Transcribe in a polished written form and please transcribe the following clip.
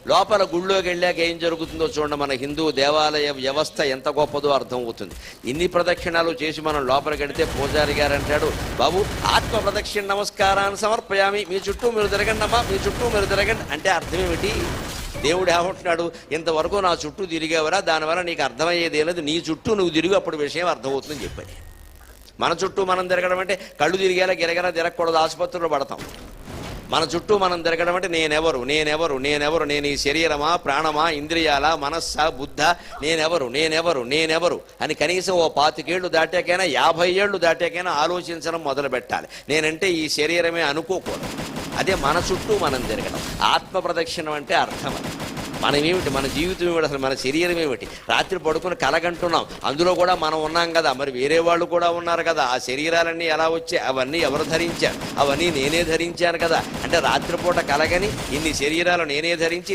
లోపల గుళ్ళోకి వెళ్ళాక ఏం జరుగుతుందో చూడండి. మన హిందూ దేవాలయ వ్యవస్థ ఎంత గొప్పదో అర్థం అవుతుంది. ఇన్ని ప్రదక్షిణాలు చేసి మనం లోపలికి వెళితే పూజారి గారు అంటాడు, బాబు ఆత్మ ప్రదక్షిణ నమస్కారాన్ని సమర్పయామి, మీ చుట్టూ మీరు తిరగండి అమ్మా, మీ చుట్టూ మీరు తిరగండి. అంటే అర్థం ఏమిటి? దేవుడు ఏమంటున్నాడు, ఇంతవరకు నా చుట్టూ తిరిగేవరా, దానివల్ల నీకు అర్థమయ్యేది లేదు, నీ చుట్టూ నువ్వు తిరిగి అప్పుడు విషయం అర్థమవుతుందని చెప్పాడు. మన చుట్టూ మనం తిరగడం అంటే కళ్ళు తిరిగేలా గిరగరా తిరగకూడదు, ఆసుపత్రిలో పడతాం. మన చుట్టూ మనం తిరగడం అంటే నేనెవరు నేనెవరు నేనెవరు, నేను ఈ శరీరమా, ప్రాణమా, ఇంద్రియాల, మనస్సా, బుద్ధ, నేనెవరు నేనెవరు నేనెవరు అని కనీసం ఓ 25 ఏళ్ళు దాటాకైనా 50 ఏళ్ళు దాటాకైనా ఆలోచించడం మొదలు పెట్టాలి. నేనంటే ఈ శరీరమే అనుకోకూడదు. అదే మన చుట్టూ మనం తిరగడం. ఆత్మ ప్రదక్షిణం అంటే అర్థం అది. మనమేమిటి, మన జీవితం ఏమిటి, అసలు మన శరీరం ఏమిటి? రాత్రి పడుకుని కలగంటున్నాం, అందులో కూడా మనం ఉన్నాం కదా, మరి వేరే వాళ్ళు కూడా ఉన్నారు కదా. ఆ శరీరాలన్నీ ఎలా వచ్చాయి, అవన్నీ ఎవరు ధరించారు? అవన్నీ నేనే ధరించాను కదా. అంటే రాత్రిపూట కలగని ఇన్ని శరీరాలు నేనే ధరించి